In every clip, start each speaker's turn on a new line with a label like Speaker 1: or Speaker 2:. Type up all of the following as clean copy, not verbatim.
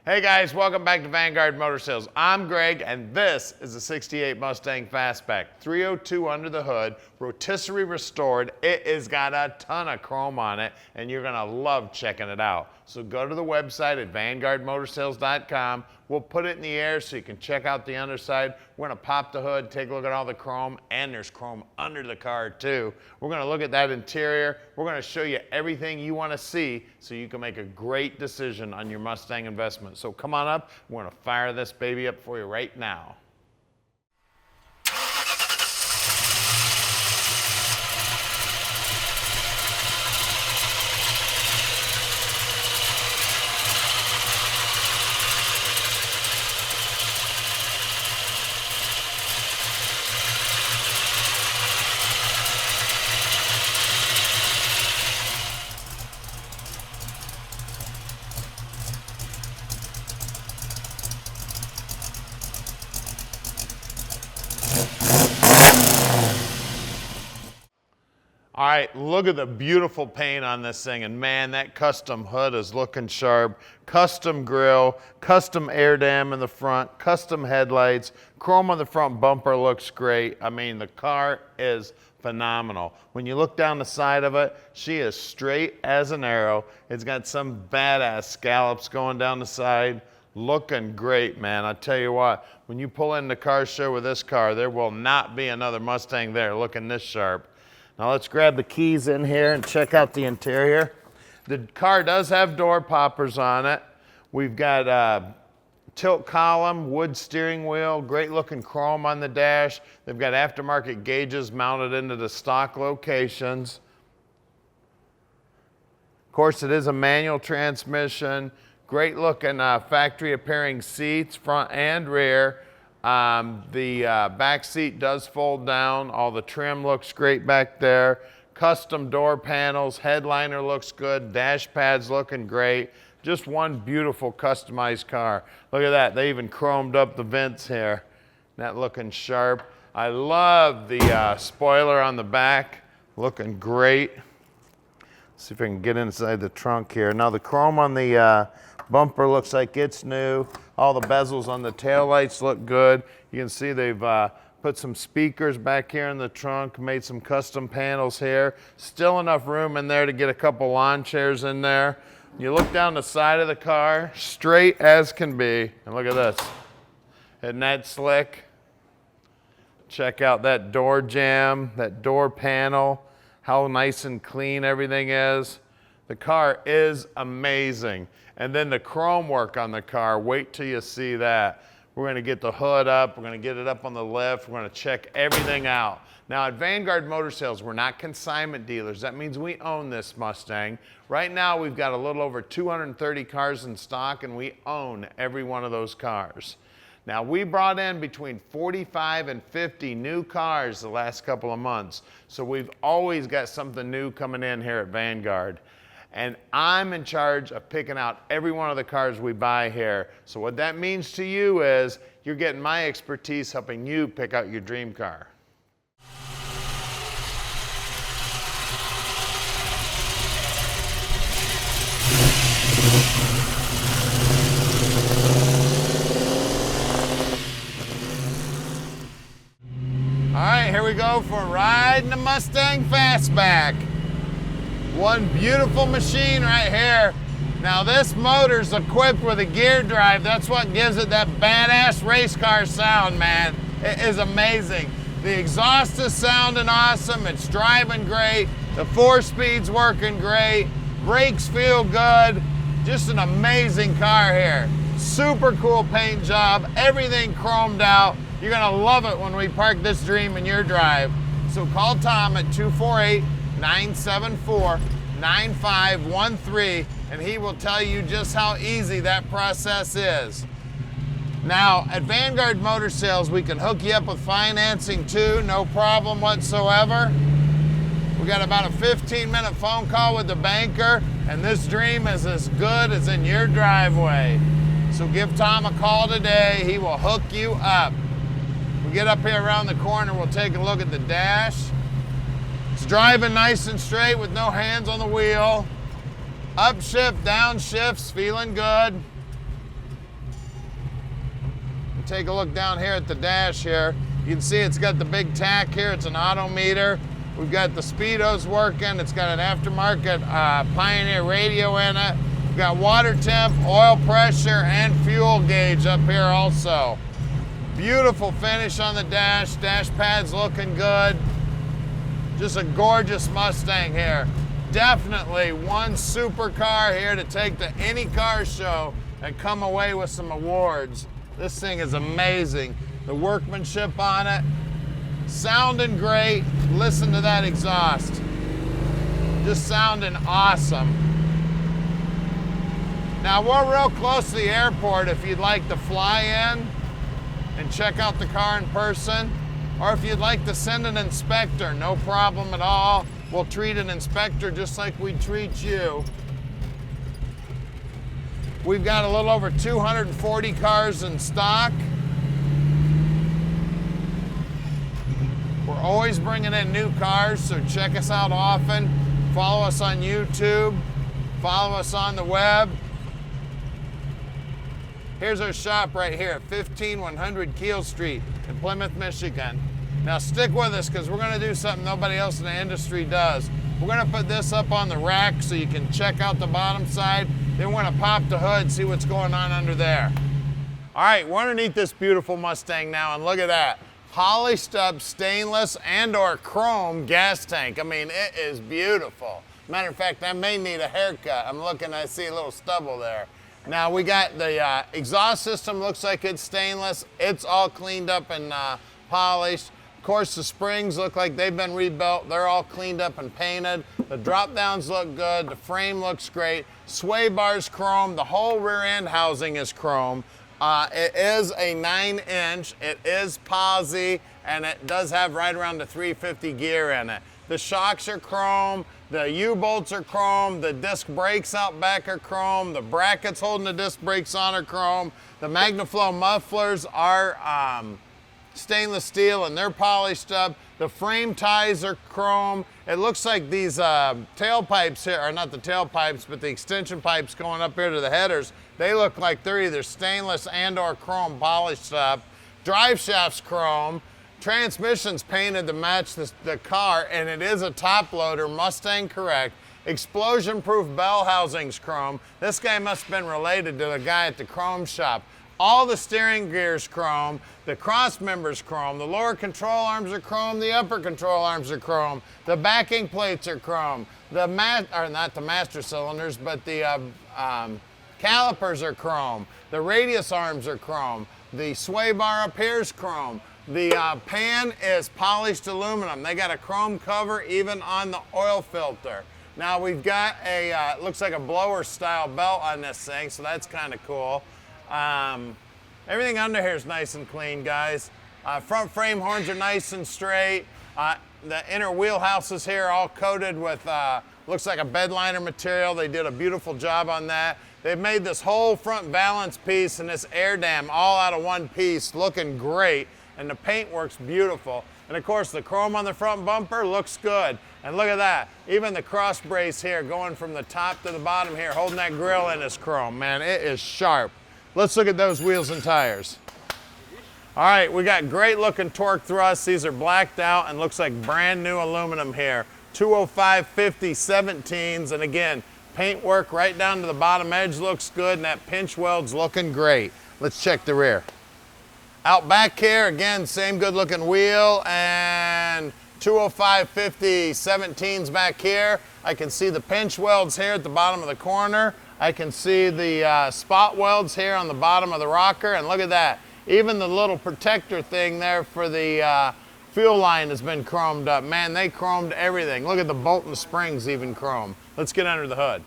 Speaker 1: Hey guys, welcome back to Vanguard Motor Sales. I'm Greg, and this is the 68 Mustang Fastback. 302 under the hood, rotisserie restored. It has got a ton of chrome on it, and you're gonna love checking it out. So go to the website at vanguardmotorsales.com. We'll put it in the air so you can check out the underside. We're gonna pop the hood, take a look at all the chrome, and there's chrome under the car too. We're gonna look at that interior. We're gonna show you everything you wanna see so you can make a great decision on your Mustang investment. So come on up, we're gonna fire this baby up for you right now. All right, look at the beautiful paint on this thing, and man, that custom hood is looking sharp. Custom grille, custom air dam in the front, custom headlights, chrome on the front bumper looks great. I mean, the car is phenomenal. When you look down the side of it, she is straight as an arrow. It's got some badass scallops going down the side. Looking great, man. I tell you what, when you pull in the car show with this car, there will not be another Mustang there looking this sharp. Now let's grab the keys in here and check out the interior. The car does have door poppers on it. We've got a tilt column, wood steering wheel, great looking chrome on the dash. They've got aftermarket gauges mounted into the stock locations. Of course, it is a manual transmission. Great looking factory appearing seats, front and rear. The back seat does fold down. All the trim looks great back there. Custom door panels, headliner looks good, dash pads looking great. Just one beautiful customized car. Look at that, they even chromed up the vents here. That looking sharp. I love the spoiler on the back, looking great. Let's see if I can get inside the trunk here. Now the chrome on the bumper looks like it's new. All the bezels on the taillights look good. You can see they've put some speakers back here in the trunk, made some custom panels here. Still enough room in there to get a couple lawn chairs in there. You look down the side of the car, straight as can be. And look at this. Isn't that slick? Check out that door jamb, that door panel, how nice and clean everything is. The car is amazing. And then the chrome work on the car, wait till you see that. We're gonna get the hood up, we're gonna get it up on the lift, we're gonna check everything out. Now at Vanguard Motor Sales, we're not consignment dealers. That means we own this Mustang. Right now we've got a little over 230 cars in stock, and we own every one of those cars. Now we brought in between 45 and 50 new cars the last couple of months. So we've always got something new coming in here at Vanguard. And I'm in charge of picking out every one of the cars we buy here. So what that means to you is you're getting my expertise helping you pick out your dream car. All right, here we go for riding the Mustang Fastback. One beautiful machine right here. Now this motor's equipped with a gear drive. That's what gives it that badass race car sound, man. It is amazing. The exhaust is sounding awesome. It's driving great. The 4-speed's working great. Brakes feel good. Just an amazing car here. Super cool paint job. Everything chromed out. You're gonna love it when we park this dream in your drive. So call Tom at 248-974-9513, and he will tell you just how easy that process is. Now, at Vanguard Motor Sales, we can hook you up with financing too, no problem whatsoever. We got about a 15-minute phone call with the banker, and this dream is as good as in your driveway. So give Tom a call today. He will hook you up. We get up here around the corner, we'll take a look at the dash. It's driving nice and straight with no hands on the wheel. Upshift, downshifts, feeling good. take a look down here at the dash here. You can see it's got the big tack here. It's an odometer. We've got the speedos working. It's got an aftermarket Pioneer radio in it. We've got water temp, oil pressure, and fuel gauge up here also. Beautiful finish on the dash. Dash pad's looking good. Just a gorgeous Mustang here. Definitely one supercar here to take to any car show and come away with some awards. This thing is amazing. The workmanship on it, sounding great. Listen to that exhaust. Just sounding awesome. Now we're real close to the airport if you'd like to fly in and check out the car in person, or if you'd like to send an inspector, no problem at all. We'll treat an inspector just like we treat you. We've got a little over 240 cars in stock. We're always bringing in new cars, so check us out often. Follow us on YouTube, follow us on the web. Here's our shop right here, 15100 Keel Street in Plymouth, Michigan. Now stick with us because we're going to do something nobody else in the industry does. We're going to put this up on the rack so you can check out the bottom side. Then we're going to pop the hood, see what's going on under there. All right, we're underneath this beautiful Mustang now, and look at that. Polished up stainless and or chrome gas tank. I mean, it is beautiful. Matter of fact, I may need a haircut. I'm looking, I see a little stubble there. Now we got the exhaust system, looks like it's stainless. It's all cleaned up and polished. Of course, the springs look like they've been rebuilt. They're all cleaned up and painted. The drop downs look good. The frame looks great. Sway bars chrome. The whole rear end housing is chrome. It is a 9-inch. It is Posi, and it does have right around the 350 gear in it. The shocks are chrome. The U-bolts are chrome. The disc brakes out back are chrome. The brackets holding the disc brakes on are chrome. The MagnaFlow mufflers are stainless steel, and they're polished up. The frame ties are chrome. It looks like these tailpipes here, or not the tailpipes, but the extension pipes going up here to the headers, they look like they're either stainless and or chrome polished up. Drive shaft's chrome. Transmission's painted to match the car, and it is a Toploader, Mustang correct. Explosion-proof bell housing's chrome. This guy must have been related to the guy at the chrome shop. All the steering gear's chrome, the cross members chrome, the lower control arms are chrome, the upper control arms are chrome, the backing plates are chrome, the not the master cylinders, but the calipers are chrome, the radius arms are chrome, the sway bar up here is chrome, the pan is polished aluminum. They got a chrome cover even on the oil filter. Now we've got a, looks like a blower style belt on this thing, so that's kind of cool. Everything under here is nice and clean, guys. Front frame horns are nice and straight. The inner wheelhouses here are all coated with, looks like a bed liner material. They did a beautiful job on that. They've made this whole front balance piece and this air dam all out of one piece, looking great. And the paint works beautiful. And of course, the chrome on the front bumper looks good. And look at that. Even the cross brace here going from the top to the bottom here, holding that grill in is chrome. Man, it is sharp. Let's look at those wheels and tires. All right, we got great looking torque thrusts. These are blacked out and looks like brand new aluminum here. 205/50 17s, and again, paint work right down to the bottom edge looks good, and that pinch weld's looking great. Let's check the rear. Out back here, again, same good looking wheel, and 205/50 17s back here. I can see the pinch welds here at the bottom of the corner. I can see the spot welds here on the bottom of the rocker, and look at that. Even the little protector thing there for the fuel line has been chromed up. Man, they chromed everything. Look at the bolt and springs even chrome. Let's get under the hood.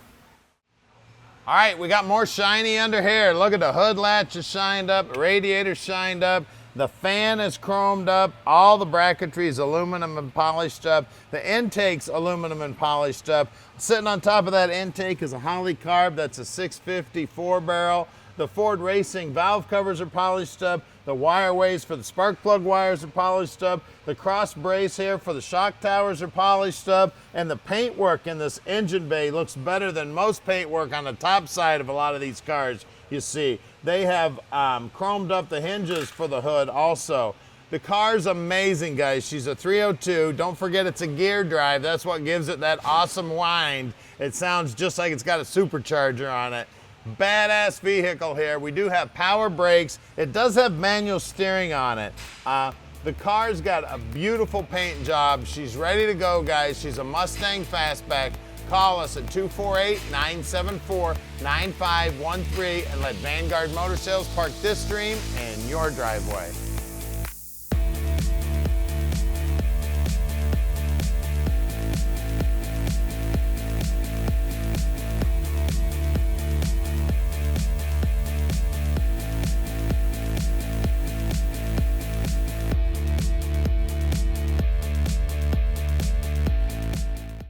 Speaker 1: All right, we got more shiny under here. Look at the hood latch is shined up, the radiator's shined up, the fan is chromed up, all the bracketry is aluminum and polished up, the intake's aluminum and polished up. Sitting on top of that intake is a Holly carb, that's a 650 4-barrel. The Ford Racing valve covers are polished up. The wireways for the spark plug wires are polished up. The cross brace here for the shock towers are polished up. And the paintwork in this engine bay looks better than most paintwork on the top side of a lot of these cars you see. They have chromed up the hinges for the hood also. The car's amazing, guys. She's a 302. Don't forget it's a gear drive. That's what gives it that awesome whine. It sounds just like it's got a supercharger on it. Badass vehicle here. We do have power brakes. It does have manual steering on it. The car's got a beautiful paint job. She's ready to go, guys. She's a Mustang Fastback. Call us at 248-974-9513 and let Vanguard Motor Sales park this dream in your driveway.